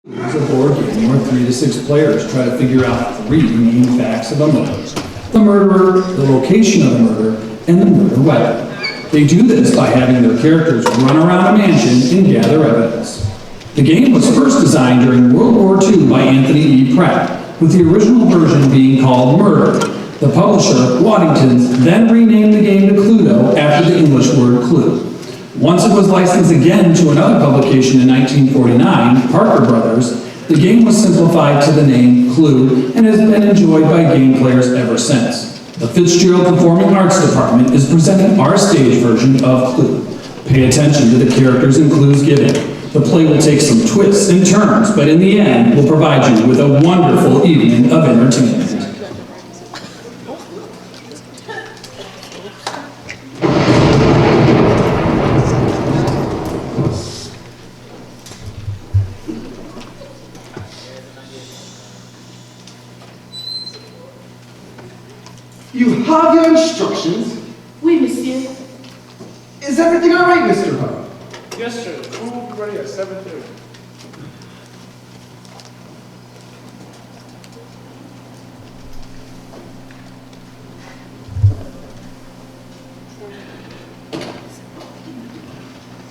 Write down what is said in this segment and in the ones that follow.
It's a board game where 3 to 6 players try to figure out 3 main facts of a murder. The murderer, the location of the murder, and the murder weapon. They do this by having their characters run around a mansion and gather evidence. The game was first designed during World War II by Anthony E. Pratt, with the original version being called Murder. The publisher, Waddington's, then renamed the game to Cluedo after the English word clue. Once it was licensed again to another publication in 1949, Parker Brothers, the game was simplified to the name Clue and has been enjoyed by game players ever since. The Fitzgerald Performing Arts Department is presenting our stage version of Clue. Pay attention to the characters and clues given. The play will take some twists and turns, but in the end will provide you with a wonderful evening of entertainment. You have your instructions. Oui, monsieur. Is everything all right, Mr. Hunt? Yes, sir. Food will be ready at 7:30.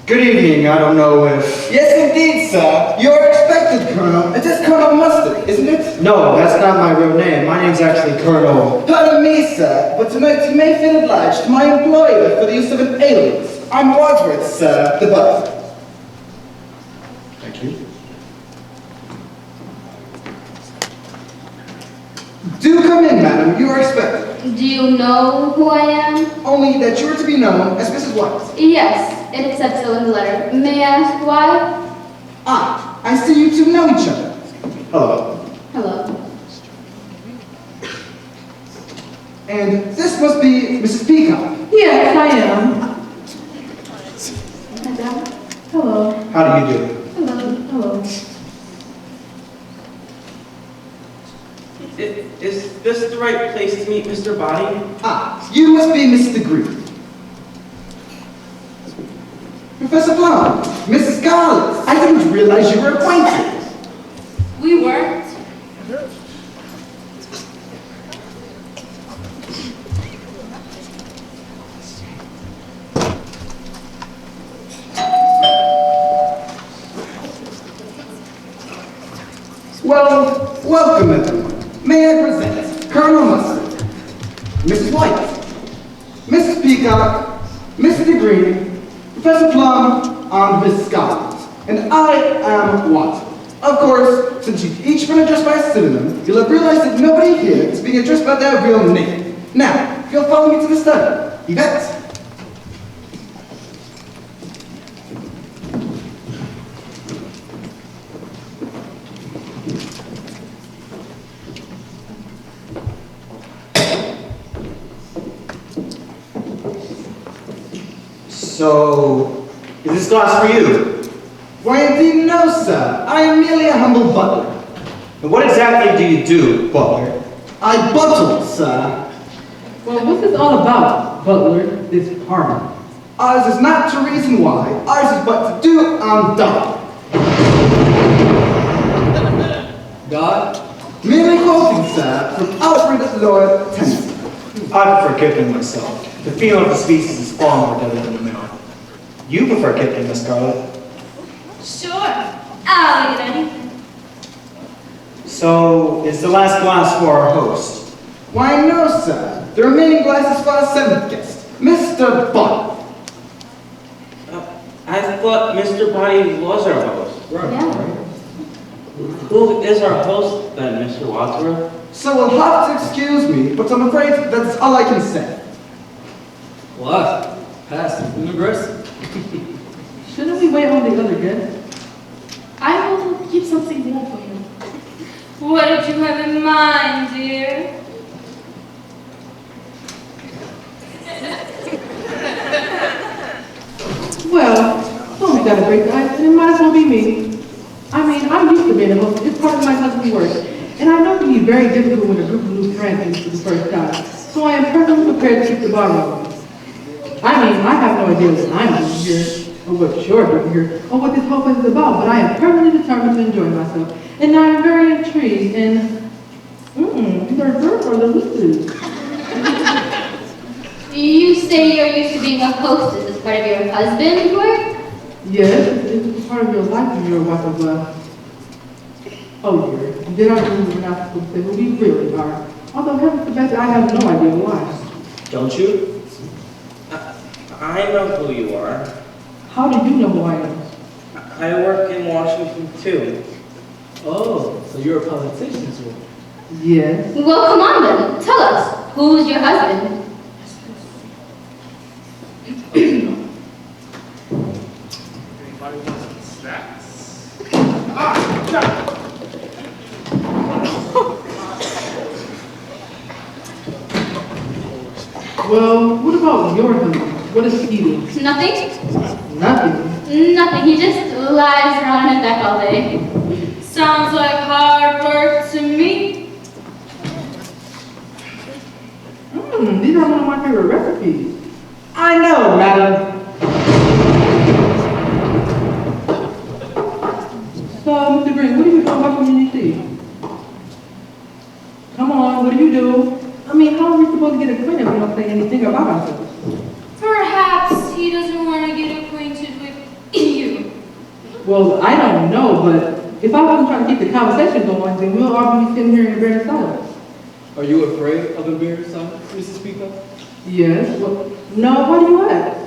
Good evening. I don't know if... Yes, indeed, sir. You're expected, Colonel. It is Colonel Mustard, isn't it? No, that's not my real name. My name's actually Colonel... Pardon me, sir, but tonight you may feel obliged to my employer for the use of an alias. I'm Wadsworth, sir, the butler. Thank you. Do come in, madam. You are expected. Do you know who I am? Only that you are to be known as Mrs. White. Yes, it said so in the letter. May I ask why? Ah, I see you two know each other. Hello. Hello. And this must be Mrs. Peacock. Yes, I am. Madame. Hello. How do you do? Hello. Hello. Is this the right place to meet Mr. Body? Ah, you must be Mr. Green. Professor Plum, Mrs. Scarlett, I didn't realize you were acquainted. We weren't. Well, welcome everyone. May I present Colonel Mustard, Mrs. White, Mrs. Peacock, Mr. DeGreen, Professor Plum, and Miss Scarlett. And I am Watt. Of course, since you've each been addressed by a synonym, you'll have realized that nobody here is being addressed by their real name. Now, if you'll follow me to the study. Yvette. So, is this class for you? Why indeed no, sir. I am merely a humble butler. And what exactly do you do, Butler? I buttle, sir. Well, what's this all about, Butler, this harmony? Ours is not to reason why. Ours is but to do and die. God? Merely quoting, sir, from Alfred Lord Tennyson. I prefer Kipling myself. The female of the species is far more deadly than the male. You prefer Kipling, Miss Scarlett. Sure. I'll eat anything. So, is the last glass for our host? Why no, sir. The remaining glass is for our seventh guest, Mr. Butler. I thought Mr. Body was our host. Yeah. Who is our host then, Mr. Wadsworth? So we'll have to excuse me, but I'm afraid that's all I can say. What? Passive aggressive. Shouldn't we wait on the other guest? I will keep something warm for you. What did you have in mind, dear? Well, Tony got a great guy, and it might as well be me. I mean, I'm used to being a host. It's part of my husband's work. And I know it can be very difficult when a group of new friends meet for the first time. So I am perfectly prepared to keep the bar rolling. I mean, I have no idea what I'm doing here. or what you're doing here, or what this whole place is about, but I am permanently determined to enjoy myself. And I am very intrigued in, these are birds or the leases. You say you're used to being a hostess as part of your husband's work? Yes, it's part of your life when you're a wife of a... Oh dear, then I believe we're not supposed to say who we really are. Although heaven forbid, I have no idea why. Don't you? I know who you are. How do you know who I am? I work in Washington too. Oh, so you're a politician, sir. Yes. Well, come on then. Tell us, who's your husband? Anybody want some snacks? Well, what about your husband? What does he do? Nothing? Nothing. Nothing. He just lies around on his back all day. Sounds like hard work to me. These are one of my favorite recipes. I know, madam. So, Mr. Green, what do you do about community? Come on, what do you do? I mean, how are we supposed to get acquainted if we don't say anything about ourselves? Perhaps he doesn't want to get acquainted with you. Well, I don't know, but if I wasn't trying to keep the conversation going, then we'll all be sitting here in embarrassed silence. Are you afraid of embarrassed silence, Mrs. Peacock? Yes. Well, no, why do you ask?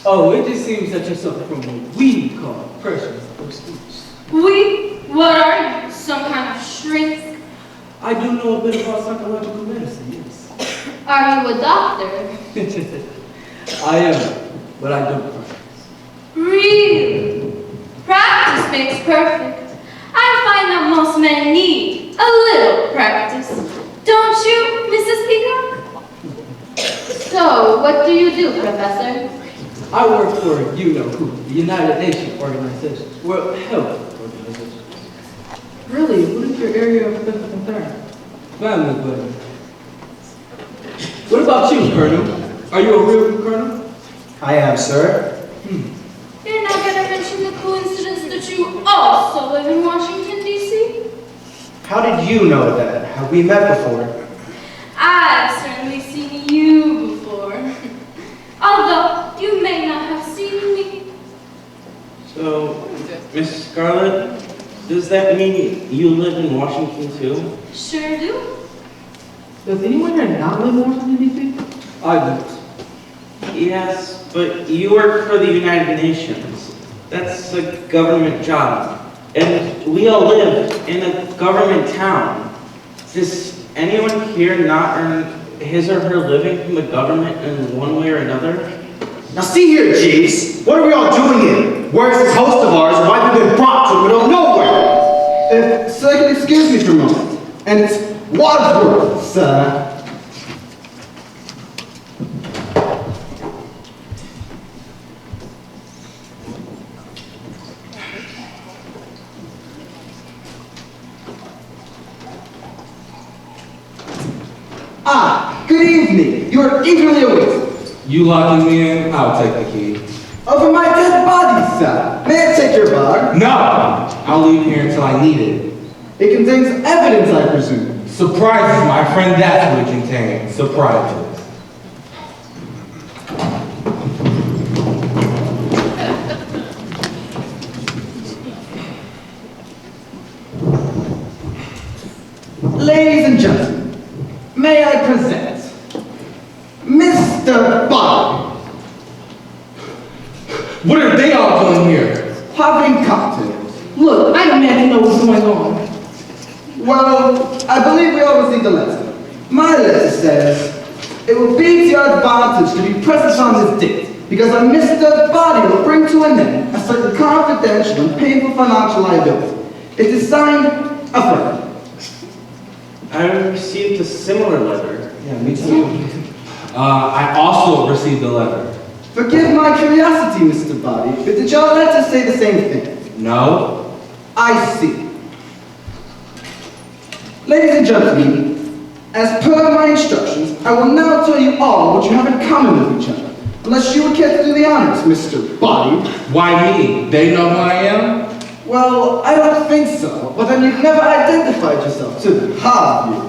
Oh, it just seems that you're suffering from what we call pressures of speech. We? What are you? Some kind of shrink? I do know a bit about psychological medicine, yes. Are you a doctor? I am, but I don't practice. Really? Practice makes perfect. I find that most men need a little practice. Don't you, Mrs. Peacock? So, what do you do, Professor? I work for, you know who, the United Nations Organization, World Health Organization. Really, what is your area of special concern? Family buddy. What about you, Colonel? Are you a real colonel? I am, sir. You're not going to mention the coincidence that you also live in Washington, D.C.? How did you know that? Have we met before? I've certainly seen you before. Although you may not have seen me. So, Miss Scarlett, does that mean you live in Washington too? Sure do. Does anyone here not live in Washington, D.C.? I don't. Yes, but you work for the United Nations. That's a government job. And we all live in a government town. Does anyone here not earn his or her living from the government in one way or another? Now see here, Jeeves. What are we all doing here? Where's this host of ours? Why have we been brought to the middle of nowhere? If sir can excuse me for a moment. And it's Wadsworth, sir. Ah, good evening. You are eagerly awaited. You locking me in? I'll take the key. Over my dead body, sir. May I take your bag? No! I'll leave here until I need it. It contains evidence, I presume. Surprises, my friend, that's what it contains. Surprises. Ladies and gentlemen, may I present Mr. Bobby. What are they all doing here? Having cocktails. Look, I demand to know what's going on. Well, I believe we all received a letter. My letter says, it will be to your advantage to be present on this date, because a Mr. Body will bring to an end a certain confidential and painful financial liability. It is signed, a friend. I received a similar letter. Yeah, me too. I also received a letter. Forgive my curiosity, Mr. Body, but did your letter say the same thing? No? I see. Ladies and gentlemen, as per my instructions, I will now tell you all what you have in common with each other. Unless you would care to do the honors, Mr. Body. Why me? They know who I am? Well, I don't think so. But then you've never identified yourself to them, have you?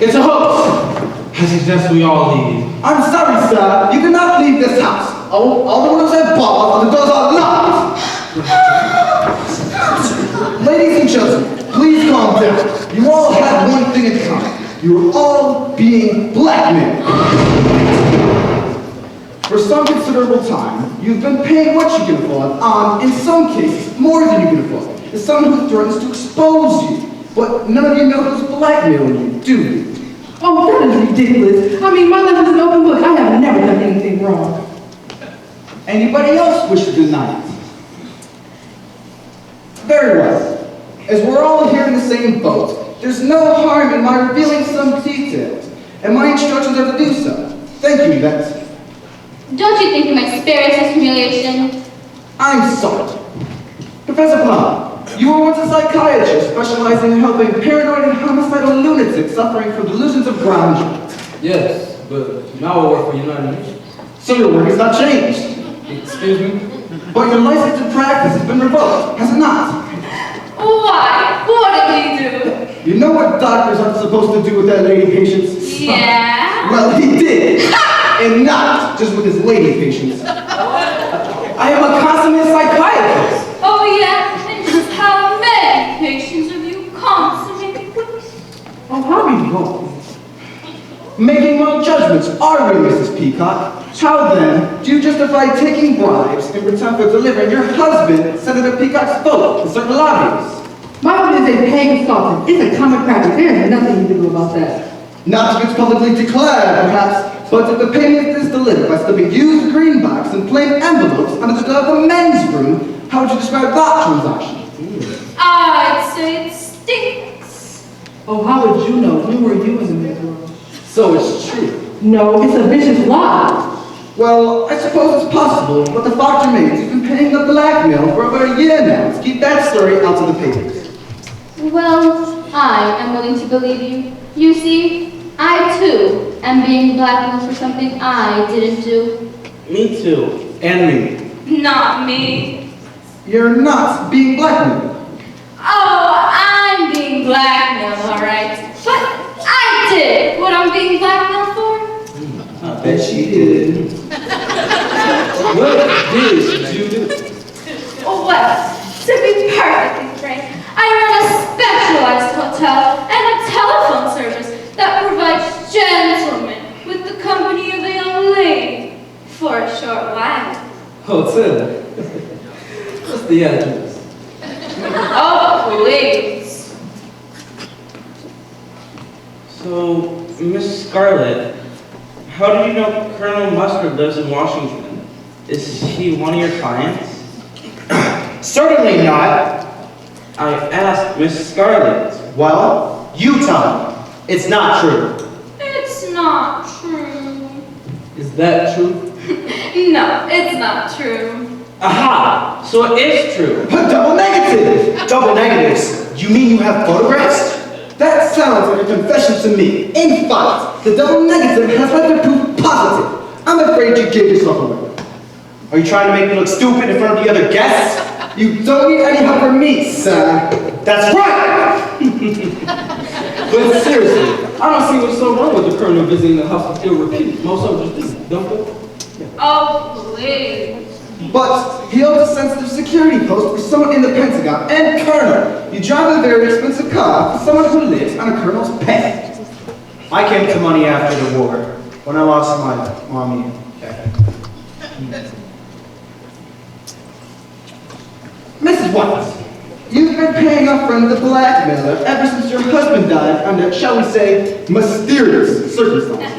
It's a hoax. I suggest we all leave. I'm sorry, sir. You cannot leave this house. All the windows are barred and the doors are locked. Ladies and gentlemen, please calm down. You all have one thing in common. You are all being blackmailed. For some considerable time, you've been paying what you can afford on, in some cases, more than you can afford. There's someone who threatens to expose you. But none of you know who's blackmailing you, do you? Oh, that is ridiculous. I mean, my life is an open book. I have never done anything wrong. Anybody else wish to deny it? Very well. As we're all here in the same boat, there's no harm in my revealing some details, and my instructions are to do so. Thank you, Yvette. Don't you think you might spare us this humiliation? I'm sorry. Professor Plum, you were once a psychiatrist specializing in helping paranoid and homicidal lunatics suffering from delusions of grandeur. Yes, but now I work for United Nations. So your work has not changed. Excuse me? But your license to practice has been revoked, has it not? Why? What did we do? You know what doctors aren't supposed to do with their lady patients? Yeah? Well, he did. And not just with his lady patients. I am a consummate psychiatrist. Oh yeah? And just how many patients have you consummated with? Oh, how revolting. Making moral judgments, are we, Mrs. Peacock? How then do you justify taking bribes in return for delivering your husband, Senator Peacock's vote in certain lobbies? My husband is a paid consultant. It's a common practice. There is nothing you can do about that. Not if it's publicly declared, perhaps, but if the payment is delivered by slipping used green box and plain envelopes under the door of the men's room, how would you describe that transaction? I'd say it stinks. Oh, how would you know? When were you in the middle? So it's true. No, it's a vicious lie. Well, I suppose it's possible, but the fact remains you've been paying the blackmail for over a year now to keep that story out of the papers. Well, I am willing to believe you. You see, I too am being blackmailed for something I didn't do. Me too. And me. Not me. You're not being blackmailed. Oh, I'm being blackmailed, all right. But I did what I'm being blackmailed for. I bet she did. What did you do? Oh, well, to be perfectly frank, I run a specialized hotel and a telephone service that provides gentlemen with the company of a young lady for a short while. Hotel. What's the address? Oh, please. So, Miss Scarlett, how do you know Colonel Mustard lives in Washington? Is he one of your clients? Certainly not. I asked Miss Scarlett. Well, you tell me. It's not true. It's not true. Is that true? No, it's not true. Aha! So it is true. But double negative! Double negatives? You mean you have photographs? That sounds like a confession to me. In fact, the double negative has led to proof positive. I'm afraid you gave yourself away. Are you trying to make me look stupid in front of the other guests? You don't need any help from me, sir. That's right! But seriously, I don't see what's so wrong with the colonel visiting the house of ill repute. Most soldiers do, don't they? Oh, please. But he owns a sensitive security post for someone in the Pentagon. And Colonel, you drive a very expensive car for someone who lives on a colonel's pay. I came to money after the war, when I lost my mommy. Mrs. White, you've been paying off friend the blackmailer ever since your husband died under, shall we say, mysterious circumstances.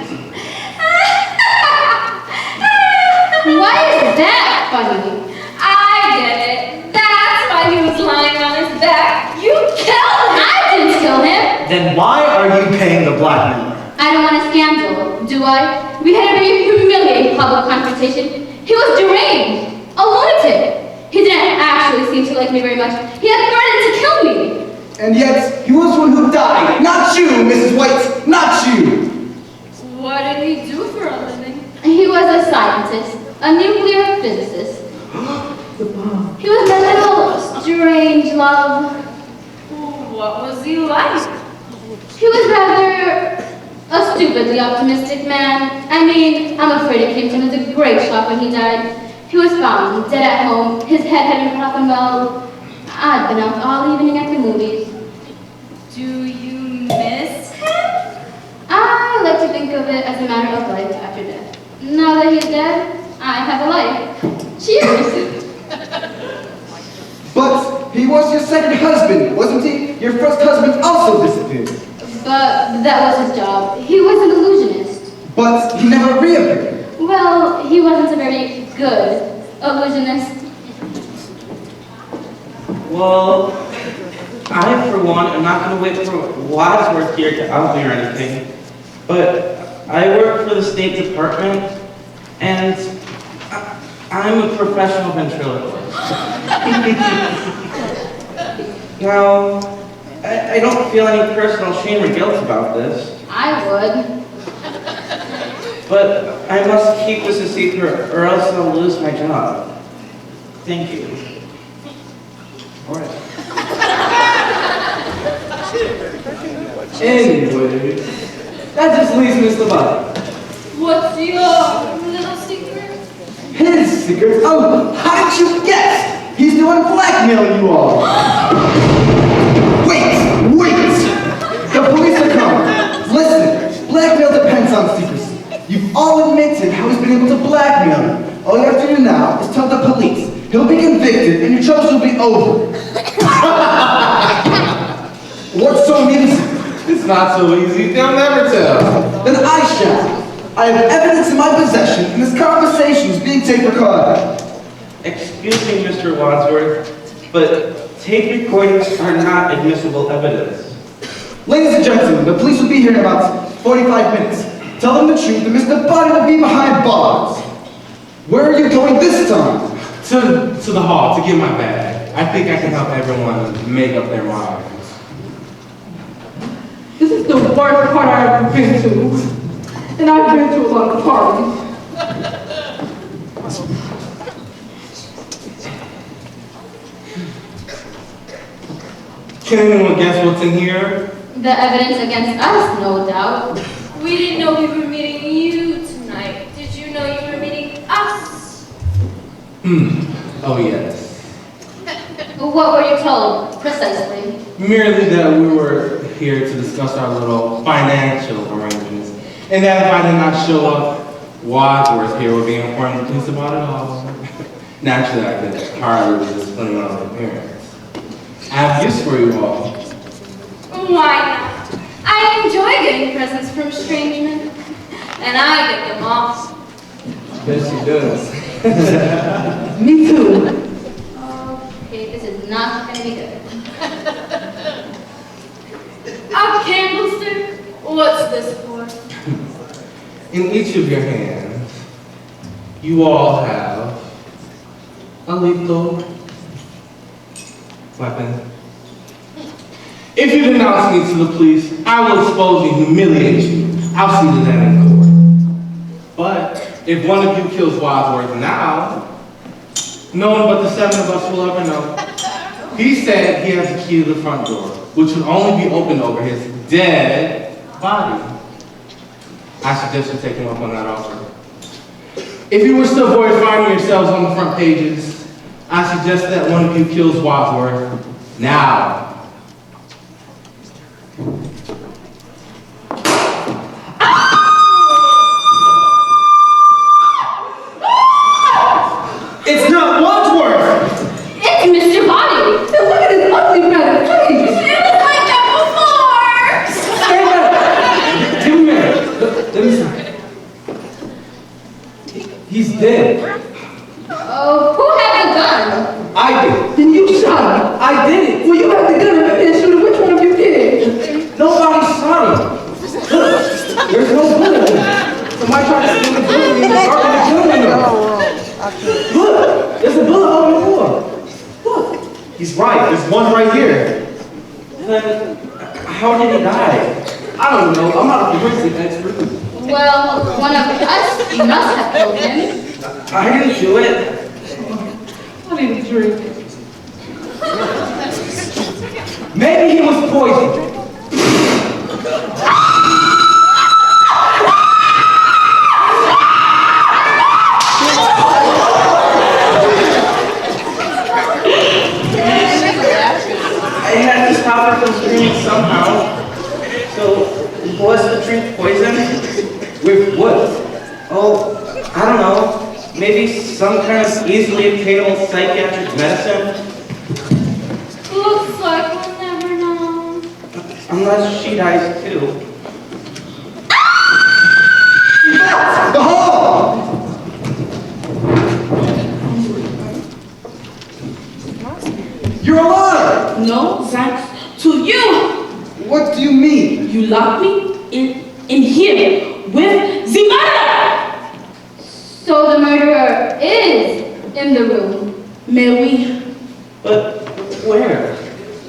Why is that funny? I get it. That's why he was lying on his back. You killed him. I didn't kill him. Then why are you paying the blackmailer? I don't want a scandal, do I? We had a very humiliating public confrontation. He was deranged, a lunatic. He didn't actually seem to like me very much. He had threatened to kill me. And yet, he was the one who died. Not you, Mrs. White, not you. What did he do for a living? He was was a scientist, a nuclear physicist. The bomb. He was my little strange love. What was he like? He was rather a stupidly optimistic man. I mean, I'm afraid it came to him as a great shock when he died. He was found dead at home. His head had been cut off, and well, I'd been out all evening at the movies. Do you miss him? I like to think of it as a matter of life after death. Now that he's dead, I have a life. Cheers! But he was your second husband, wasn't he? Your first husband also disappeared. But that was his job. He was an illusionist. But he never reappeared. Well, he wasn't a very good illusionist. Well, I, for one, am not going to wait for Wadsworth here to out me or anything, but I work for the State Department, and I'm a professional ventriloquist. Now, I don't feel any personal shame or guilt about this, I would. but I must keep this a secret or else I'll lose my job. Thank you. All right. Anyway, that just leaves Mr. Bobby. What's your little secret? His secret? Oh, how did you guess? He's the one blackmailing you all. Wait! The police are coming. Listen, blackmail depends on secrecy. You've all admitted how he's been able to blackmail you. All you have to do now is tell the police. He'll be convicted and your troubles will be over. What's so easy? It's not so easy. They'll never tell. Then I shall. I have evidence in my possession, and this conversation is being tape recorded. Excuse me, Mr. Wadsworth, but tape recordings are not admissible evidence. Ladies and gentlemen, the police will be here in about 45 minutes. Tell them the truth, and Mr. Body will be behind bars. Where are you going this time? To the hall to get my bag. I think I can help everyone make up their minds. This is the worst part I've ever been to. And I've been to a lot of parties. Can anyone guess what's in here? The evidence against us, no doubt. We didn't know we were meeting you tonight. Did you know you were meeting us? Oh yes. What were you told, precisely? Merely that we were here to discuss our little financial arrangements. And that if I did not show up, Wadsworth here would be informed the police about it all. Naturally, I could hardly resist putting on an appearance. I have gifts for you all. Why not? I enjoy getting presents from strange men. And I get them all. Yes, she does. Me too. Okay, this is not going to be good. A candlestick? What's this for? In each of your hands, you all have a lethal weapon. If you denounce me to the police, I will expose you and humiliate you. I'll see to that in court. But if one of you kills Wadsworth now, no one but the seven of us will ever know. He said he has the key to the front door, which would only be opened over his dead body. I suggest you take him up on that offer. If you wish to avoid finding yourselves on the front pages, I suggest that one of you kills Wadsworth now. It's not Wadsworth! It's Mr. Body! Then look at his ugly better face. It was like that before! Stand up! Give me a minute. Let me see. He's dead. Oh, who had the gun? I did. Then you shot him. I did it. Well, you had the gun and shoot him. Which one of you did? Nobody shot him. Look, there's no bullet in it. Somebody tried to steal the bullet and started the gun window. Look, there's a bullet on the floor. Look. He's right. There's one right here. Then, how did he die? I don't know. I'm not a forensic expert. Well, one of us must have killed him. I didn't do it. I need a drink. Maybe he was poisoned. I had to stop her from screaming somehow. So, was the drink poison? With what? Oh, I don't know. Maybe some kind of easily obtainable psychiatric medicine? Looks like we'll never know. Unless she dies too. The hall! You're a liar! No, thanks to you. What do you mean? You locked me in here with the murderer. So the murderer is in the room. May we? But where?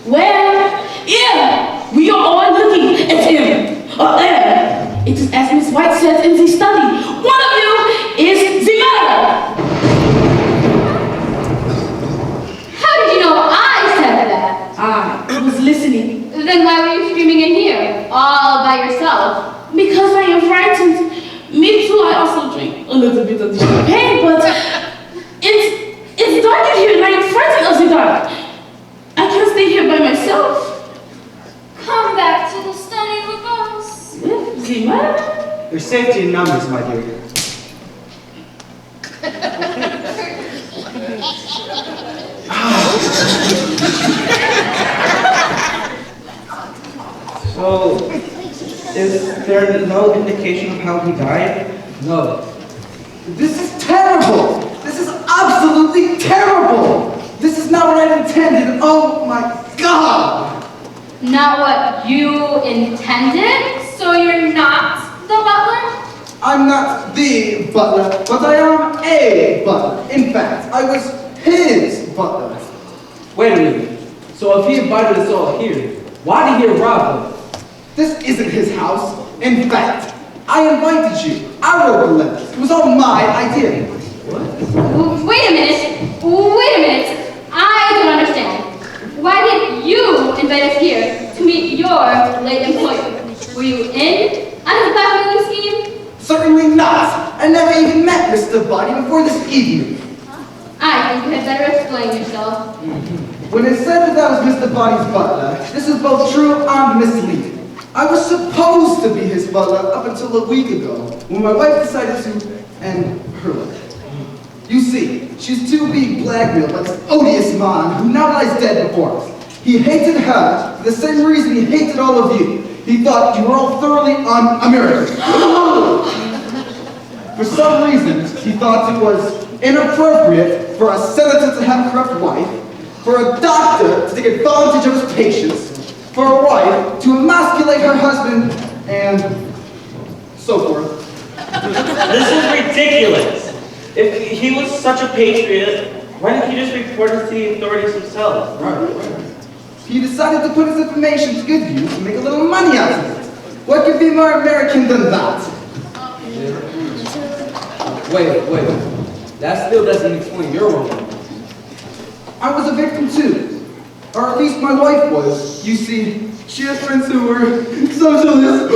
Where? Yeah, we are all looking at him. There. It is as Miss White says in the study. One of you is the murderer. How did you know I said that? I was listening. Then why were you screaming in here, all by yourself? Because I am frightened. Me too, I also drink a little bit of the champagne, but it's dark in here and I am frightened of the dark. I can't stay here by myself. Come back to the study with us. With the murderer? There's safety in numbers, my dear. So, is there no indication of how he died? No. This is terrible! This is absolutely terrible! This is not what I intended. Oh my God! Not what you intended? So you're not the butler? I'm not the butler, but I am a butler. In fact, I was his butler. Wait a minute. So if he invited us all here, why did he rob us? This isn't his house. In fact, I invited you. I wrote the letters. It was all my idea. Wait a minute. I don't understand. Why did you invite us here to meet your late employer? Were you in on his blackmailing scheme? Certainly not. I never even met Mr. Buddy before this evening. I think you had better explain yourself. When it said that I was Mr. Buddy's butler, this is both true and misleading. I was supposed to be his butler up until a week ago, when my wife decided to end her life. You see, she's too being blackmailed by this odious man who now lies dead before us. He hated her for the same reason he hated all of you. He thought you were all thoroughly un-American. For some reason, he thought it was inappropriate for a senator to have a corrupt wife, for a doctor to take advantage of his patients, for a wife to emasculate her husband, and so forth. This is ridiculous. If he was such a patriot, why didn't he just report us to the authorities himself? Right. He decided to put his information to good use and make a little money out of it. What could be more American than that? Wait. That still doesn't explain your role. I was a victim too. Or at least my wife was. You see, she had friends who were socialists.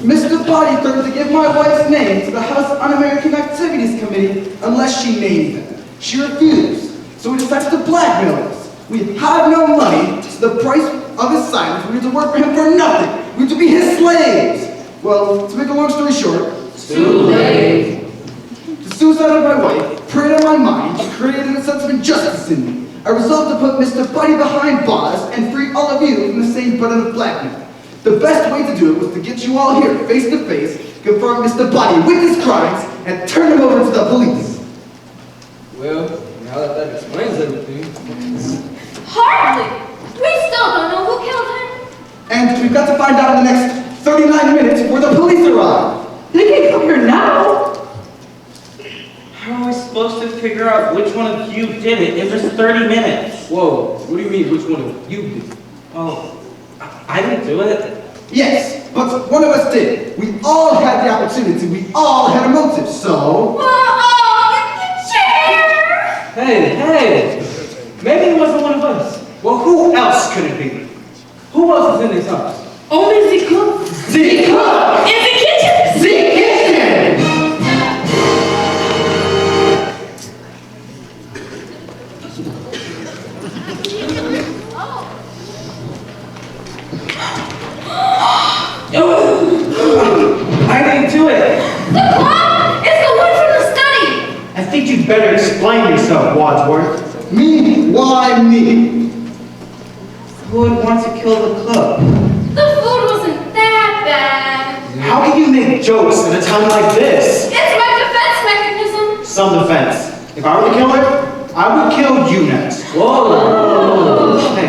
Mr. Buddy threatened to give my wife's name to the House Un-American Activities Committee unless she named them. She refused, so we decided to blackmail us. We had no money, so the price of his silence, we had to work for him for nothing. We had to be his slaves. Well, to make a long story short, Too late. the suicide of my wife preyed on my mind and created a sense of injustice in me. I resolved to put Mr. Buddy behind bars and free all of you from the same burden of blackmail. The best way to do it was to get you all here face to face, confront Mr. Buddy with his crimes, and turn him over to the police. Well, now that explains everything. Hardly. We still don't know who killed him. And we've got to find out in the next 39 minutes before the police arrive. They can't come here now. How am I supposed to figure out which one of you did it in just 30 minutes? Whoa, what do you mean which one of you did? Oh, I didn't do it. Yes, but one of us did. We all had the opportunity. We all had a motive, so... Hey, maybe it wasn't one of us. Well, who else could it be? Who else is in this house? Only the cook. The cook! In the kitchen. The kitchen! I didn't do it. The clock is the one from the study. I think you'd better explain yourself, Wadsworth. Me? Why me? Who would want to kill the cook? The food wasn't that bad. How can you make jokes at a time like this? It's my defense mechanism. Some defense. If I were the killer, I would kill you next. Whoa. Hey,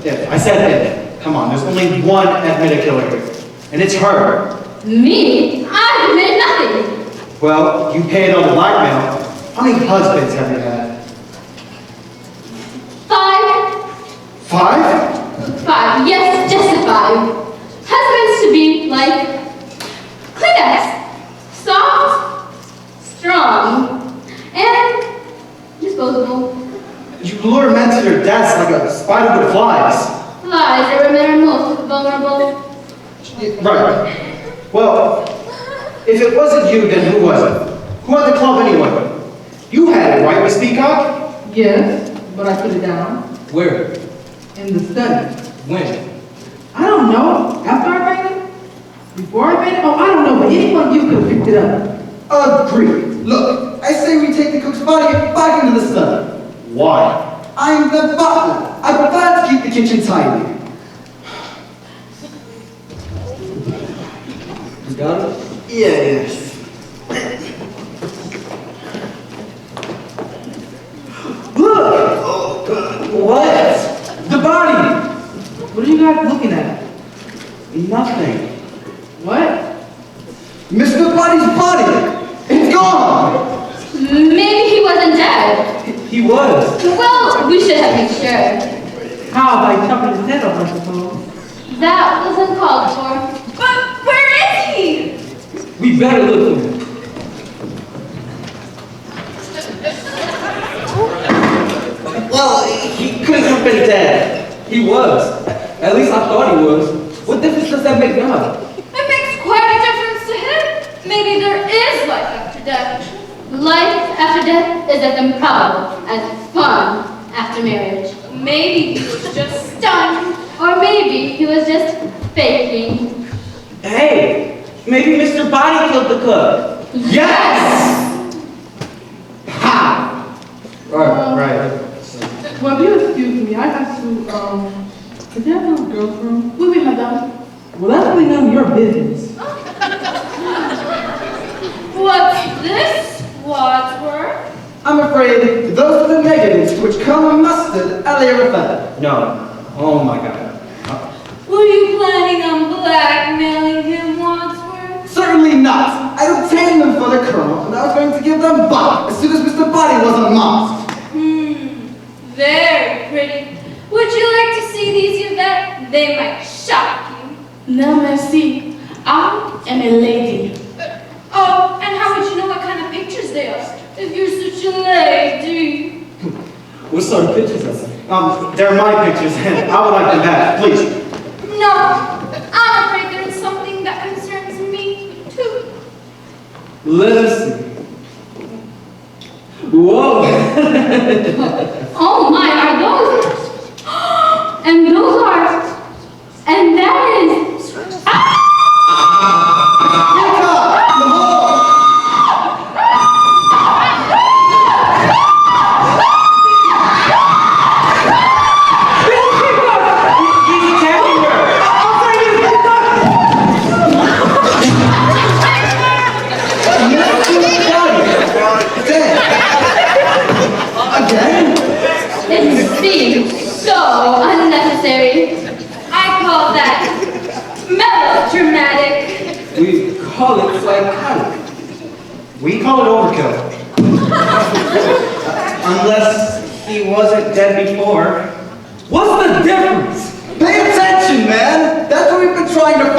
if. I said if. Come on, there's only one admitted killer here. And it's her. Me? I've admitted nothing. Well, you paid on the blackmail. How many husbands have you had? 5. 5? 5. Yes, just 5. Husbands to be like Kleenex. Soft, strong, and disposable. You lure men to their deaths like a spider with flies. Flies are men are most vulnerable. Right. Well, if it wasn't you, then who was it? Who had the club anyway? You had it, right, Miss Peacock? Yes, but I put it down Where? in the study. When? I don't know. After I made it? Before I made it? Oh, I don't know, but any one of you could have picked it up. Agreed. Look, I say we take the cook's body back into the sun. Why? I'm the butler. I prefer to keep the kitchen tidy. You got it? Yes. Look! What? The body! What are you guys looking at? Nothing. What? Mr. Body's body! It's gone! Maybe he wasn't dead. He was. Well, we should have been sure. How, by chopping his head off, I suppose? That wasn't called for. But where is he? We better look for him. Well, he couldn't have been dead. He was. At least I thought he was. What difference does that make now? It makes quite a difference to him. Maybe there is life after death. Life after death is as improbable as fun after marriage. Maybe he was just stunned. Or maybe he was just faking. Hey, maybe Mr. Body killed the cook. Yes! Ha! Right. Well, if you excuse me, I have to, could you have a girl's room? Oui, madame. Well, that's really none of your business. What's this, Wadsworth? I'm afraid those are the negatives which come mustard a la No. Oh my god. Were you planning on blackmailing him, Wadsworth? Certainly not. I obtained them for the colonel, and I was going to give them back as soon as Mr. Body was unmasked. Very pretty. Would you like to see these, Yvette? They might shock you. No, merci. I am a lady. Oh, and how would you know what kind of pictures they are? If you're such a lady. What sort of pictures are they? They're my pictures, and I would like them back, please. No, I'm afraid there's something that concerns me, too. Let us see. Whoa! Oh my, are those? And those are. And that is. It seems so unnecessary. I call that melodramatic. We call it psychotic. We call it overkill. Unless he wasn't dead before. What's the difference? Pay attention, man! That's what we've been trying to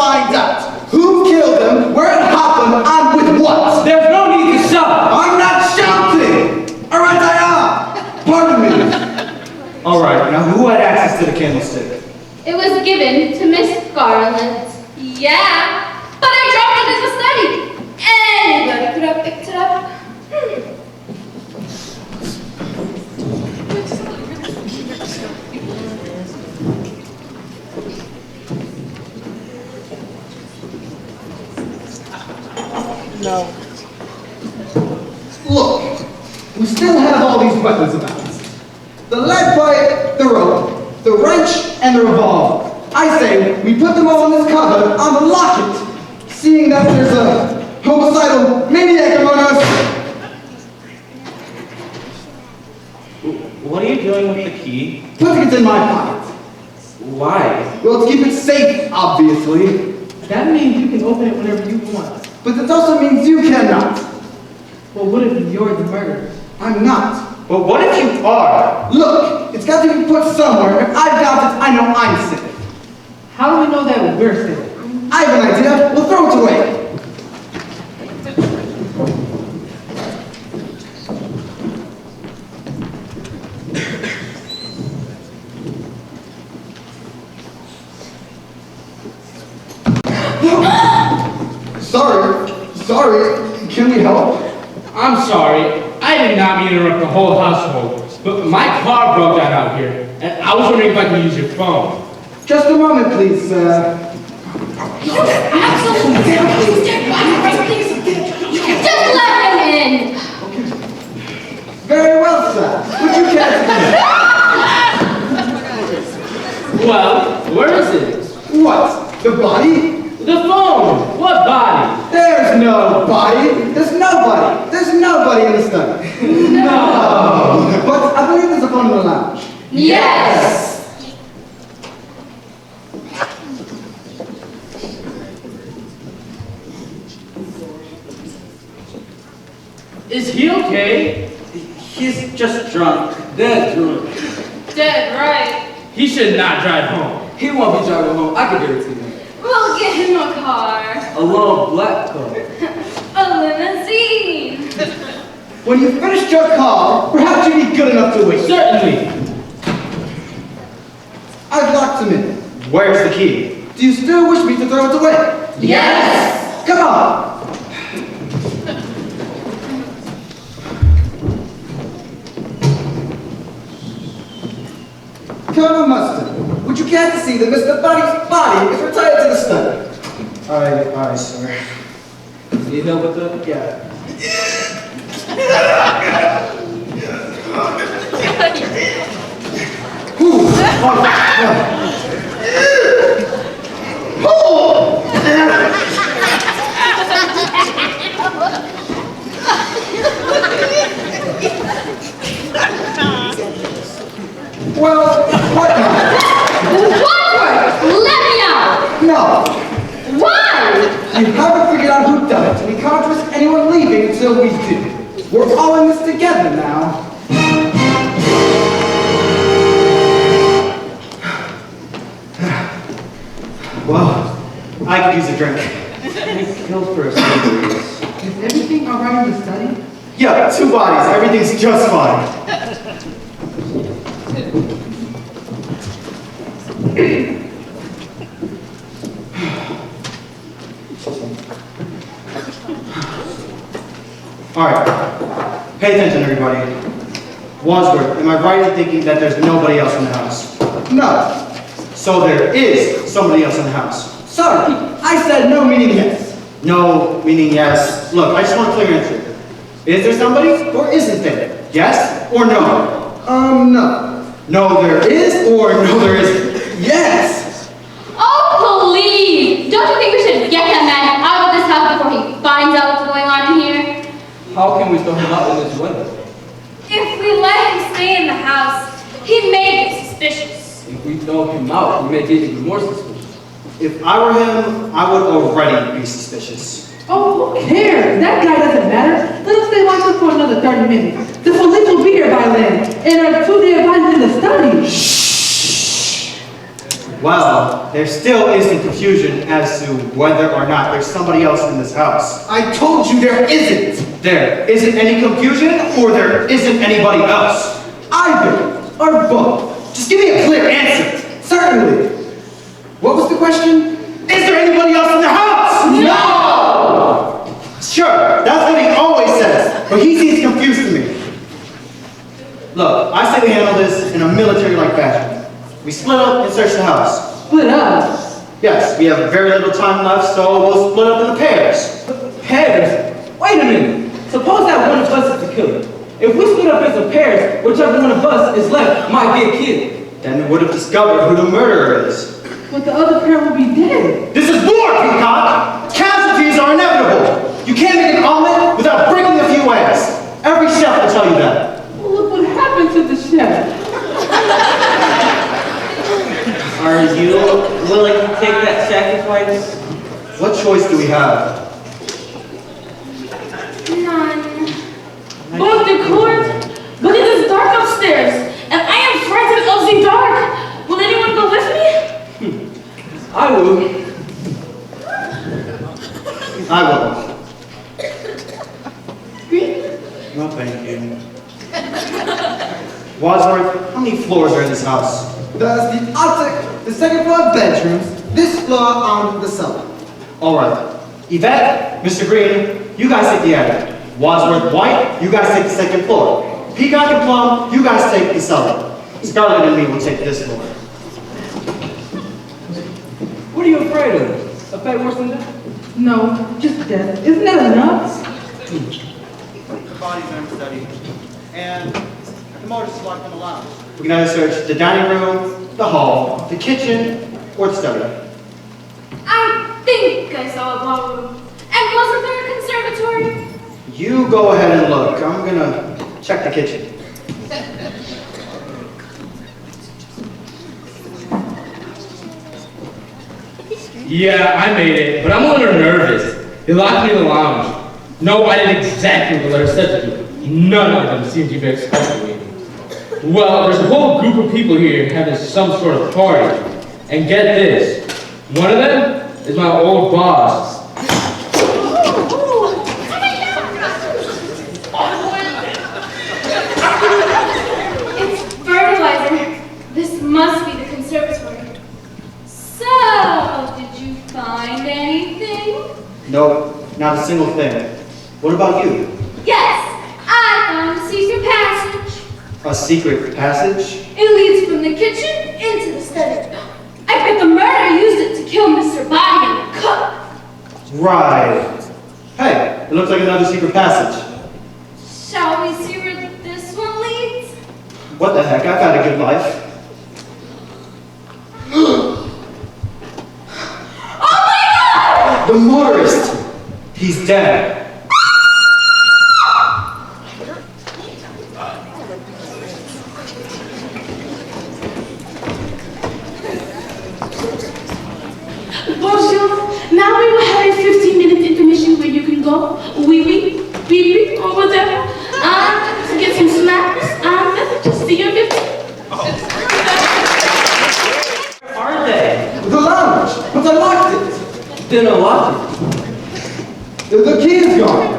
now who had access to the candlestick? It was given to Miss Scarlet. Yeah, but I dropped it in the study. Anybody could have picked it up. No. Look, we still have all these weapons about us. The lead pipe, the rope, the wrench, and the revolver. I say we put them all in this cupboard, unlock it, seeing that there's a homicidal maniac among us. What are you doing with the key? Putting it in my pocket. Why? Well, to keep it safe, obviously. That means you can open it whenever you want. But that also means you cannot. Well, what if you're the murderer? I'm not. But what if you are? Look, it's got to be put somewhere. If I've got it, I know I'm safe. How do we know that we're safe? I have an idea. We'll throw it away. Sorry. Can we help? I'm sorry. I did not mean to interrupt the whole household, but my car broke down out here, and I was wondering if I could use your phone. Just a moment, please, sir. Just let him in. Very well, sir. Would you care to Well, where is it? What? The body? The phone! What body? There's no body. There's nobody. There's nobody in the study. No! But I believe there's a phone in the lounge. Yes. Is he okay? He's just drunk. Dead drunk. Dead right. He should not drive home. He won't be driving home. I can guarantee you. We'll get him a car. A little black car. A limousine. When you finished your call, perhaps you'd be good enough to wait. Certainly. I've locked him in. Where's the key? Do you still wish me to throw it away? Yes. Come on. Colonel Mustard, would you care to see that Mr. Buddy's body is retired to the study? Aye, sir. Need help with that? Yeah. Well, what now? Woodward, let me out. No. Why? We haven't figured out who done it. We can't risk anyone leaving until we do. We're all in this together now. Well, I could use a drink. I killed for a Is everything all right in the study? Yeah, 2 bodies. Everything's just fine. Alright. Pay attention, everybody. Wadsworth, am I right in thinking that there's nobody else in the house? No. So there is somebody else in the house. Sorry, I said no meaning yes. No, meaning yes. Look, I just want a clear answer. Is there somebody or isn't there? Yes or no? No. No, there is or no, there isn't? Yes. Oh, please. Don't you think we should get that man out of this house before he finds out what's going on in here? How can we throw him out in this weather? If we let him stay in the house, he may get suspicious. If we throw him out, we may get even more suspicious. If I were him, I would already be suspicious. Oh, who cares? That guy doesn't matter. Let him stay locked up for another 30 minutes. The police will be here by then. And our 2 dead bodies in the study. Well, there still is some confusion as to whether or not there's somebody else in this house. I told you there isn't. There isn't any confusion or there isn't anybody else? Either or both. Just give me a clear answer. Certainly. What was the question? Is there anybody else in the house? No! Sure, that's what he always says, but he seems confused to me. Look, I say we handle this in a military-like fashion. We split up and search the house. Split up. Yes, we have very little time left, so we'll split up into pairs. Pairs? Wait a minute. Suppose that one of us is the killer. If we split up into pairs, whichever one of us is left might be a kid. Then we would have discovered who the murderer is. But the other pair will be dead. This is war, Peacock! Casualties are inevitable! You can't make an omelet without breaking a few eggs. Every chef will tell you that. Well, look what happened to the chef. Are you willing to take that sacrifice? What choice do we have? None. Go to court, but it is dark upstairs, and I am frightened of the dark. Will anyone go with me? I will. I will. Green? No, thank you. Wadsworth, how many floors are in this house? There's the attic, the second floor bedrooms, this floor on the cellar. All right. Yvette, Mr. Green, you guys take the attic. Wadsworth White, you guys take the second floor. Peacock and Plum, you guys take the cellar. Scarlet and me will take this floor. What are you afraid of? A fate worse than death? No, just death. Isn't that enough? The bodies are in study, and the motor's locked in the lounge. We can either search the dining room, the hall, the kitchen, or the study. I think I saw a ballroom. And wasn't there a conservatory? You go ahead and look. I'm gonna check the kitchen. Yeah, I made it, but I'm a little nervous. They locked me in the lounge. No, I did exactly what the letter said to do. None of them seemed to be expecting me. Well, there's a whole group of people here having some sort of party. And get this, one of them is my old boss. It's fertilizer. This must be the conservatory. So, did you find anything? No, not a single thing. What about you? Yes, I found a secret passage. A secret passage? It leads from the kitchen into the study. I bet the murderer used it to kill Mr. Body and the cook. Right. Hey, it looks like another secret passage. Shall we see where this one leads? What the heck? I've had a good life. Oh my God! The motorist! He's dead. Bonjour. Now we will have a 15-minute intermission where you can go wee-wee, pee-pee, or whatever, to get some snacks, and just see you in 15. Where are they? The lounge, but I locked it. Then unlock The key is gone.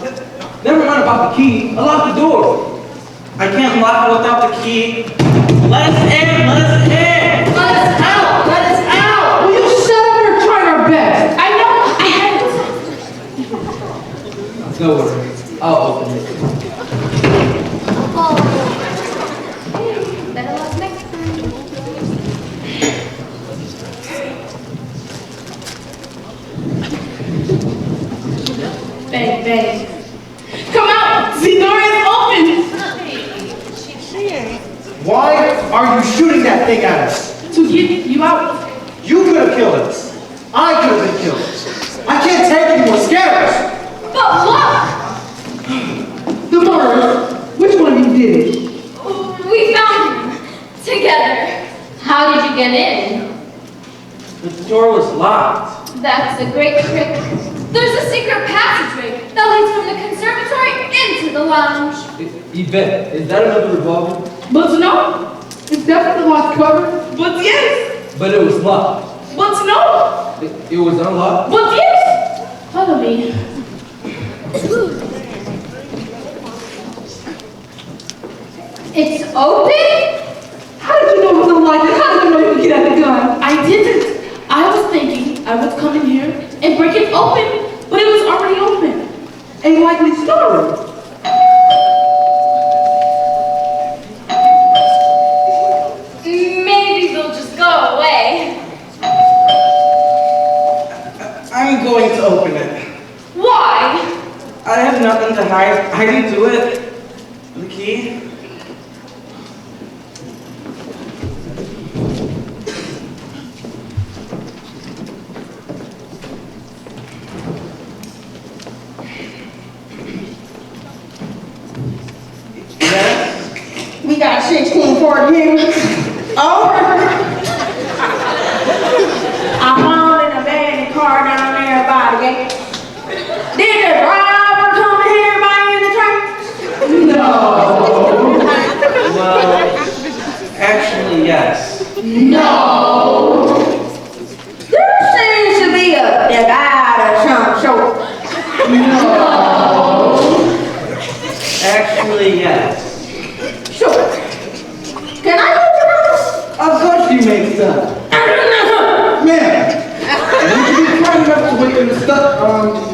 it. Never mind about the key. Unlock the door. I can't lock it without the key. Let us in! Let us in! Let us out! Let us out! Will you shut up? We're trying our best. I know, I have it. No worries. I'll open it. Better luck next time. Bang, bang. Come out! The door is open! Why are you shooting that thing at us? To get you out. You could have killed us. I could have been killed. I can't take any more scares. But look! The murderer. Which one of you did it? We found him. Together. How did you get in? The door was locked. That's a great trick. There's a secret passageway that leads from the conservatory into the lounge. Yvette, is that another revolver? But no. It's definitely locked cover. But yes. But it was locked. But no. It was unlocked. But yes. Follow me. It's open? How did you know it was unlikely? How did you know you could get at the gun? I didn't. I was thinking I would come in here and break it open, but it was already open. A likely story. Maybe they'll just go away. I'm going to open it. Why? I have nothing to hide. I didn't do it. The key. Yes? We got 1640 here. Over. I found in a abandoned car down there by the gate. Did the driver come here by any chance? No. Well, actually, yes. No. There seems to be a divide of some sort. No. Actually, yes. Sure. Can I go to this? Of course you make some. Ma'am, would you be kind enough to wait in the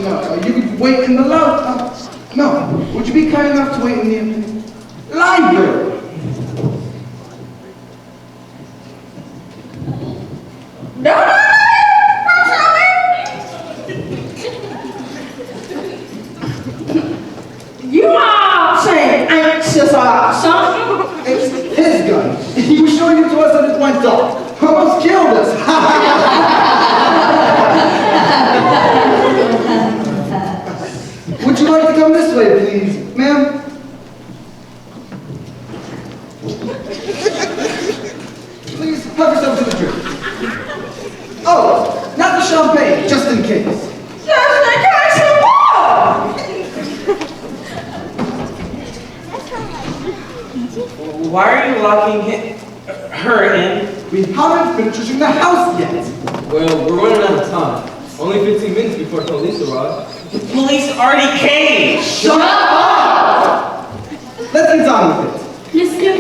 no, you could wait in the no, would you be kind enough to wait in the library? No. You all seem anxious about something. It's his gun. He was showing it to us and it went off. Almost killed us. Would you like to come this way, please, ma'am? Please help yourself to the drink. Oh, not the champagne, just in case. Just in case of what? Why are you locking her in? We haven't finished the house yet. Well, we're running out of time. Only 15 minutes before the police arrive. The police already came! Shut up! Let's get on with it. Monsieur,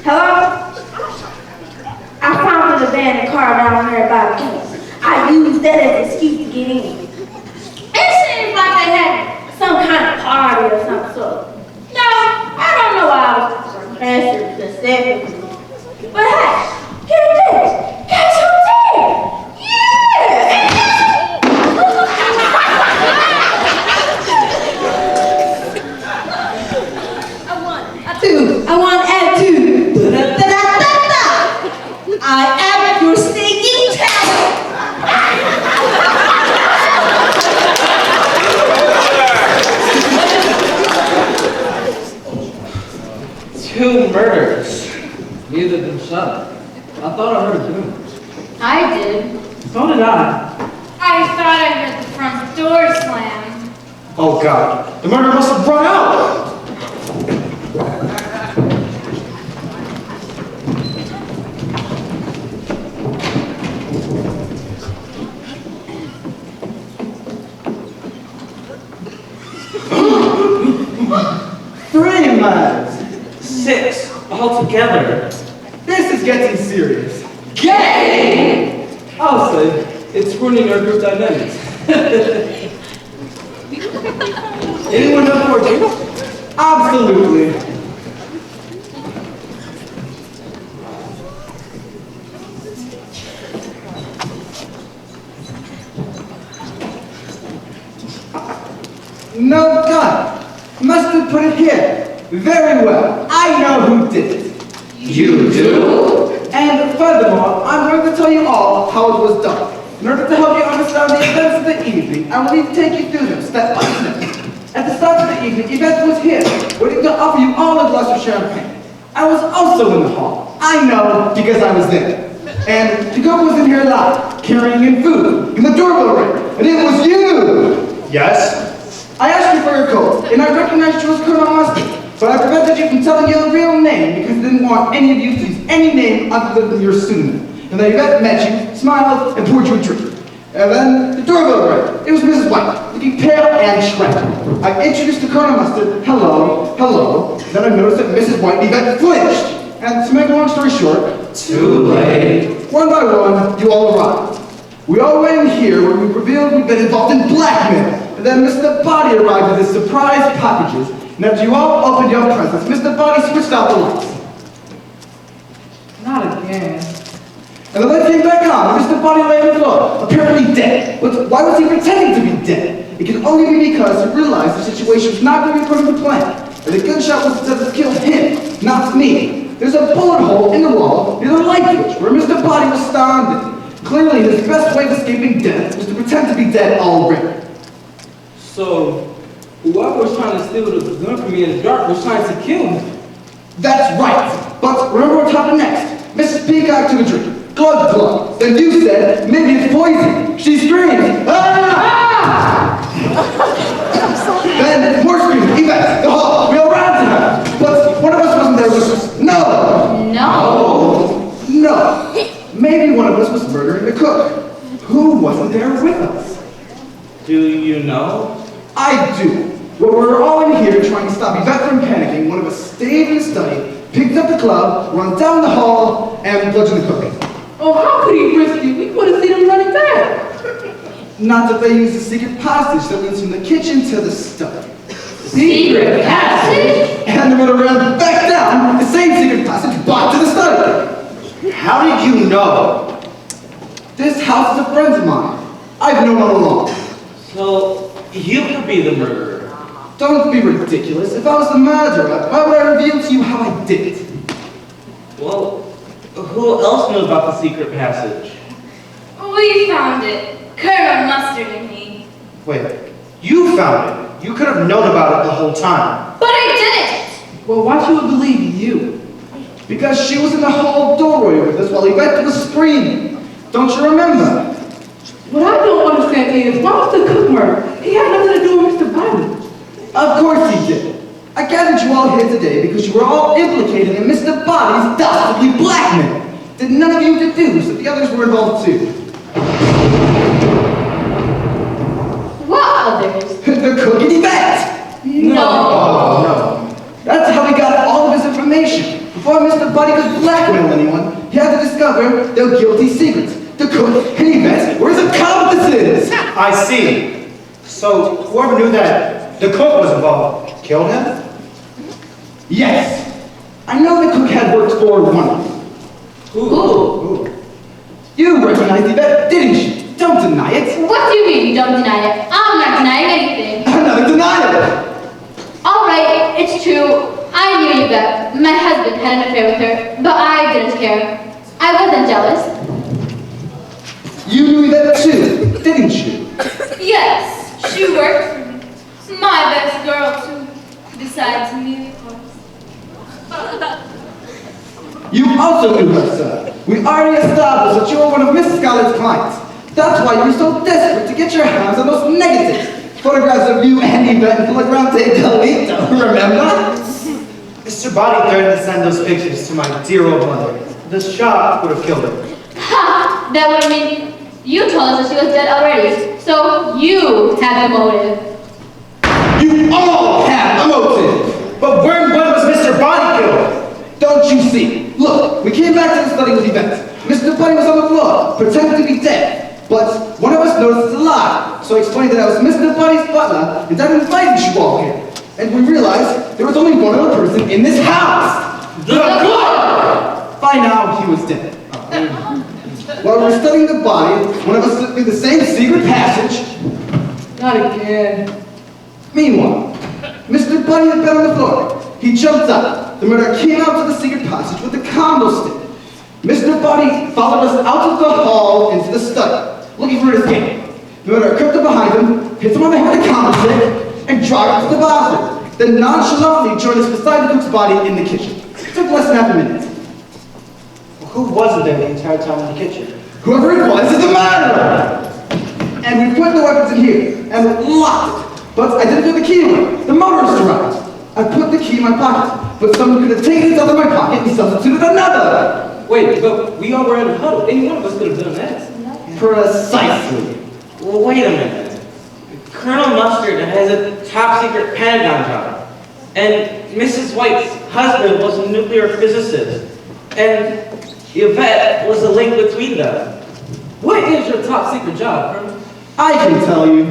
Hello? I found an abandoned car down there by the gate. I used that as an excuse to get in. It seems like they had some kind of party or some sort. No, I don't know why I was professor specifically. But hey, get this. Guess who's here? I want attitude. Da-da-da-da-da. I am your stinking talent. Two murders. Neither of them shot. I thought I heard a boom. I did. So did I. I thought I heard the front door slam. Oh God, the murder must have brought out. Three miles. 6 altogether. This is getting serious. Gay! I'll say, it's ruining our group dynamics. Anyone have more drink? Absolutely. No gun. Must have put it here. Very well. I know who did it. You do? And furthermore, I'm going to tell you all how it was done. In order to help you understand the events of the evening, I will need to take you through them step by step. At the start of the evening, Yvette was here, waiting to offer you all a glass of champagne. I was also in the hall. I know because I was there. And Jacob was in here live, carrying in food, and the doorbell rang, and it was you! Yes? I asked you for your coat, and I recognized you as Colonel Mustard, but I prevented you from telling your real name because I didn't want any of you to use any name other than your pseudonym. And then Yvette met you, smiled, and poured you a drink. And then the doorbell rang. It was Mrs. White. looking pale and trembling. I introduced to Colonel Mustard, hello, hello. Then I noticed that Mrs. White Yvette flinched. And to make a long story short, Too late. one by one, you all arrived. We all went in here where we revealed we'd been involved in blackmail. And then Mr. Body arrived with his surprise packages. And after you all opened your presents, Mr. Body switched out the lights. Not again. And the light came back on, and Mr. Body lay on the floor, apparently dead. But why was he pretending to be dead? It can only be because he realized the situation was not going to be according to plan. And the gunshot was to kill him, not me. There's a bullet hole in the wall near the light switch where Mr. Body was standing. Clearly, his best way of escaping death was to pretend to be dead already. So, whoever was trying to steal the gun from me in the dark was trying to kill me. That's right. But remember what happened next. Mrs. Peacock took a drink. Glug, glug. Then you said, maybe it's poison. She screamed, ah! Then more screaming, Yvette, the hall. We all ran to her. But one of us wasn't there with us. No. No. Maybe one of us was murdering the cook. Who wasn't there with us? Do you know? I do. When we were all in here trying to stop Yvette from panicking, one of us stayed in the study, picked up the club, run down the hall, and bludgeoned the cook. Oh, how could he risk it? We could have seen him running back. Not that they used a secret passage that leads from the kitchen to the study. Secret passage? And the murderer ran back down the same secret passage back to the study. How did you know? This house is a friend of mine. I've known all along. So, you could be the murderer. Don't be ridiculous. If I was the murderer, why would I reveal to you how I did it? Well, who else knew about the secret passage? We found it. Colonel Mustard and me. Wait, you found it. You could have known about it the whole time. But I didn't. Well, why she would believe you? Because she was in the hall doorway with us while Yvette was screaming. Don't you remember? What I don't understand is, why was the cook murdered? He had nothing to do with Mr. Body. Of course he did. I gathered you all here today because you were all implicated in Mr. Body's dastardly blackmail. Did none of you deduce that the others were involved too? What others? The cook and Yvette! No. That's how he got all of his information. Before Mr. Buddy could blackmail anyone, he had to discover their guilty secrets. The cook and Yvette were his accomplices! I see. So, whoever knew that the cook was involved killed him? Yes. I know the cook had worked for one of them. Who? You recognized Yvette, didn't you? Don't deny it. What do you mean you don't deny it? I'm not denying anything. Another denial. All right, it's true. I knew Yvette. My husband had an affair with her, but I didn't care. I wasn't jealous. You knew Yvette too, didn't you? Yes, she worked for me. My best girl, too. Besides me, of course. You also knew her, sir. We already established that you were one of Miss Scarlett's clients. That's why you were so desperate to get your hands on those negatives. Photographs of you and Yvette in Flagrante Delito, remember? Mr. Body threatened to send those pictures to my dear old mother. The shock would have killed her. Ha! That would mean you told us that she was dead already. So you had the motive. You all have a motive. But when was Mr. Body killed? Don't you see? Look, we came back to the study with Yvette. Mr. Buddy was on the floor, pretending to be dead. But one of us noticed it's a lie. So I explained that I was Mr. Buddy's butler and I invited you all here. And we realized there was only one other person in this house. The cook! By now, he was dead. While we were studying the body, one of us slipped through the same secret passage. Not again. Meanwhile, Mr. Buddy had been on the floor. He jumped up. The murderer came out to the secret passage with the combo stick. Mr. Buddy followed us out of the hall into the study, looking for his escape. The murderer crept up behind him, hit him on the head with a combo stick, and dragged him to the bathroom. Then nonchalantly joined us beside the cook's body in the kitchen. It took less than half a minute. Well, who wasn't there the entire time in the kitchen? Whoever it was is the murderer! And we put the weapons in here, and locked it. But I didn't put the key away. The motorist arrived. I put the key in my pocket, but someone could have taken it out of my pocket and substituted another. Wait, but we all were in a huddle. Any one of us could have done that. Precisely. Well, wait a minute. Colonel Mustard has a top secret Pentagon job. And Mrs. White's husband was a nuclear physicist. And Yvette was a link between them. What is your top secret job, Colonel? I can tell you.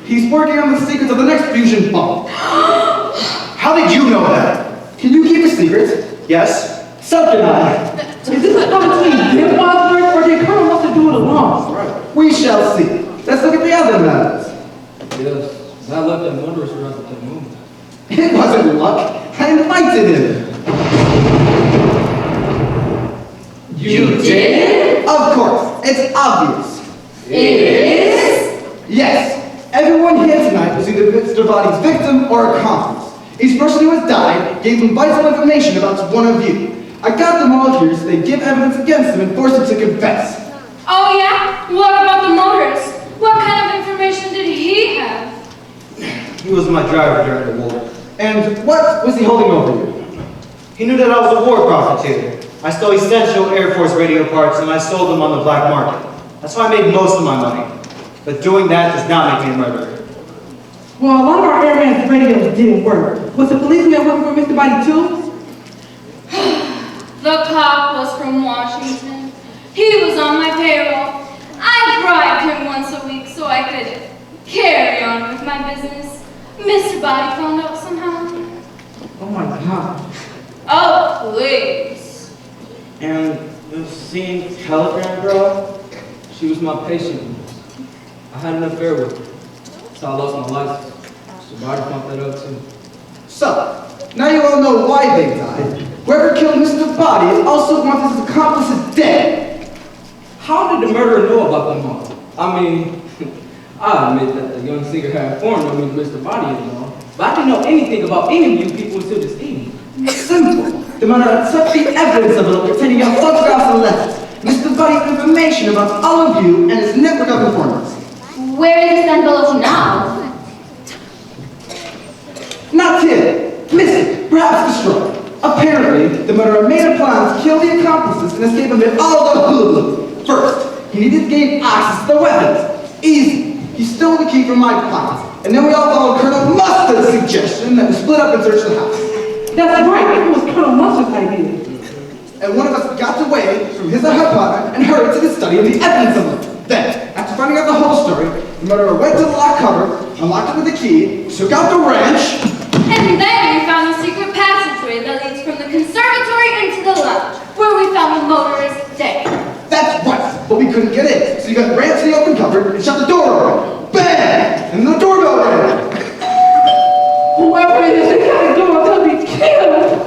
He's working on the secrets of the next fusion bomb. How did you know that? Can you keep a secret? Yes. So can I. Is this a fight between Jim Wadsworth or did Colonel Mustard do it alone? Right. We shall see. Let's look at the other matters. Yes, I left that motorist around to the moon. It wasn't luck. I invited him. You did? Of course. It's obvious. It is? Yes. Everyone here tonight was either Mr. Body's victim or accomplice. Each person who has died gave them vital information about one of you. I got them all here so they give evidence against him and force him to confess. Oh yeah? What about the motorist? What kind of information did he have? He was my driver during the war. And what was he holding over you? He knew that I was a war profiteer. I stole essential Air Force radio parts and I sold them on the black market. That's how I made most of my money. But doing that does not make me a murderer. Well, a lot of our airman's radios didn't work. Was the policeman working for Mr. Body too? The cop was from Washington. He was on my payroll. I bribed him once a week so I could carry on with my business. Mr. Body found out somehow. Oh my God. Oh, please. And the same telegram girl? She was my patient. I had an affair with her. So I lost my license. Somebody pumped that up too. So, now you all know why they died. Whoever killed Mr. Body also wants his accomplices dead. How did the murderer know about them all? I mean, I admit that the young singer had informed me Mr. Body and all, but I didn't know anything about any of you people until this evening. Simple. The murderer had such the evidence of it containing your photographs and letters. Mr. Body's information about all of you and his network of informants. Where is this envelope now? Not here. Missing. Perhaps destroyed. Apparently, the murderer made a plan to kill the accomplices and escape amid all the hoodlums. First, he needed to gain access to the weapons. Easy. He stole the key from my plans. And then we all followed Colonel Mustard's suggestion that we split up and search the house. That's right. It was Colonel Mustard's idea. And one of us got away from his or her partner and hurried to the study of the evidence of it. Then, after finding out the whole story, the murderer went to the lock cupboard, unlocked it with a key, took out the wrench, And then we found the secret passageway that leads from the conservatory into the lounge, where we found the motorist dead. That's right, but we couldn't get in. So you ran to the open cupboard and shut the door open. Bang! And the doorbell rang. Whoever it is, they gotta go until we kill.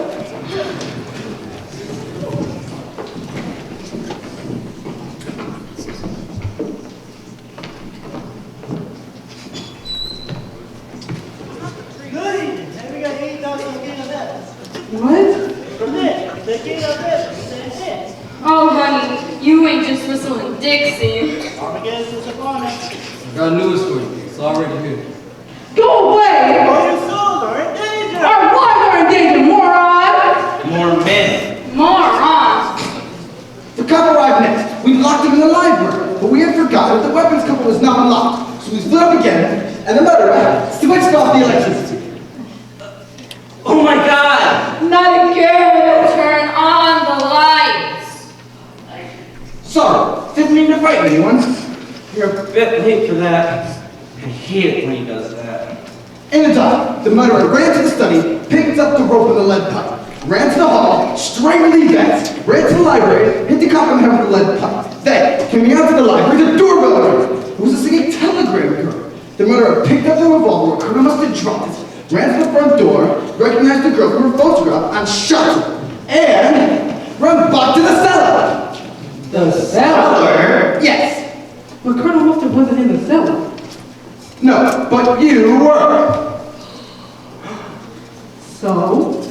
Oh, honey, you ain't just whistling Dixie. I got news for you. It's already here. Go away! Your souls are in danger! Our lives are in danger, moron! More men. Moron. The cop arrived next. We locked him in the library, but we had forgotten that the weapons cupboard was not unlocked. So we split up again, and the murderer switched off the electricity. Oh my God! Not again. Turn on the lights. Sorry, didn't mean to frighten anyone. You're a bit late for that. I hate it when he does that. In the dark, the murderer ran to the study, picked up the rope and the lead pipe, ran to the hall, strangled the Yvette, ran to the library, hit the cop in the head with the lead pipe. Then, coming out to the library, the doorbell rang. It was a singing telegram girl. The murderer picked up the revolver where Colonel Mustard dropped it, ran to the front door, recognized the girl from her photograph, and shot her. And ran back to the cellar. The cellar? Yes. But Colonel Mustard wasn't in the cellar. No, but you were. So?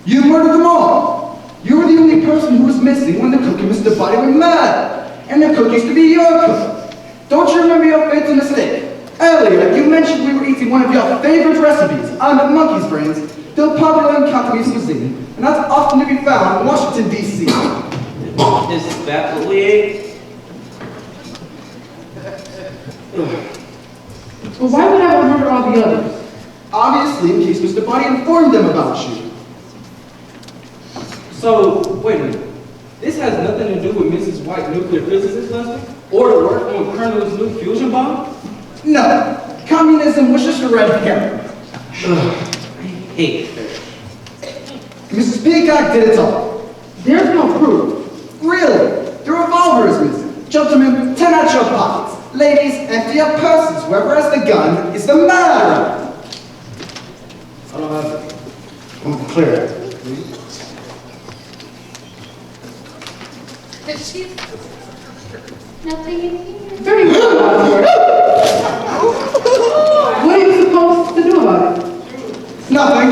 You murdered them all. You were the only person who was missing when the cook and Mr. Body were mad. And the cook used to be your cook. Don't you remember your fatal mistake? Earlier, you mentioned we were eating one of your favorite recipes, almond monkey's brains, still popular in Cantonese cuisine, and that's often to be found in Washington, D.C. Is that what we ate? But why would I murder all the others? Obviously, in case Mr. Body informed them about you. So, wait a minute. This has nothing to do with Mrs. White, nuclear physicist husband? Or the work on Colonel's new fusion bomb? No. Communism was just a red herring. I hate fish. Mrs. Peacock did it all. There's no proof. Really? The revolver is missing. Gentlemen, turn out your pockets. Ladies, empty your purses. Whoever has the gun is the murderer. I don't have it. I'm clear. Nothing in here. Very well, Wadsworth. What are you supposed to do about it? Nothing.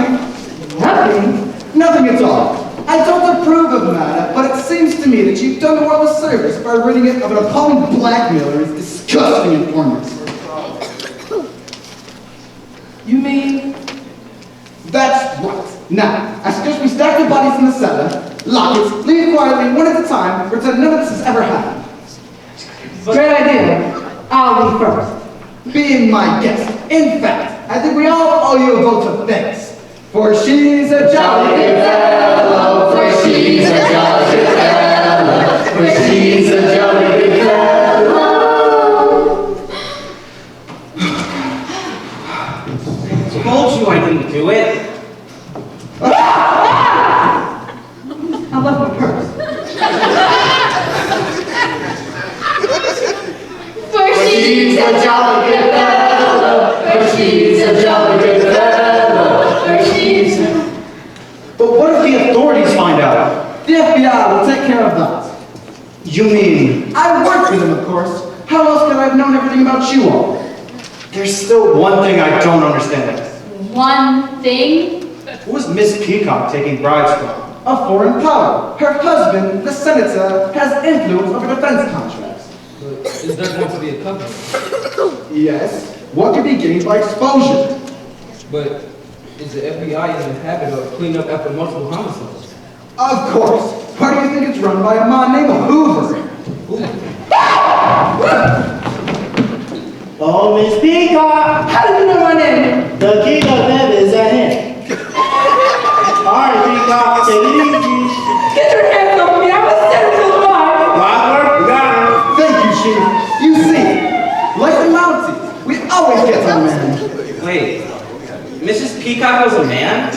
Nothing. Nothing at all. I don't approve of the matter, but it seems to me that you've done the world a service by ridding it of an appalling blackmailer and his disgusting informants. You mean? That's right. Now, I suggest we stack the bodies in the cellar, lock it, leave quietly one at a time, pretend none of this has ever happened. Great idea. I'll be first. Being my guest. In fact, I think we all owe you a vote of thanks. For she's a jolly good fellow, for she's a jolly good fellow, for she's a jolly good fellow. Told you I didn't do it. I left my purse. For she's a jolly good fellow, for she's a jolly good fellow, for she's a... But what if the authorities find out? The FBI will take care of that. You mean I work for them, of course. How else could I have known everything about you all? there's still one thing I don't understand? One thing? Who is Miss Peacock taking bribes from? A foreign power. Her husband, the senator, has influence over defense contracts. But is there going to be a cover? Yes. What could be gained by exposure? But is the FBI in the habit of cleaning up after multiple homicides? Of course. Why do you think it's run by a man named Hoover? Oh, Miss Peacock! How did you know my name? The king of heaven is at hand. All right, Peacock, take it easy. Get your hands off me. I'm a citizen of mine. Robert, you got her. Thank you, Chief. You see, like the Mounties, we always get our man. Wait, Mrs. Peacock was a man?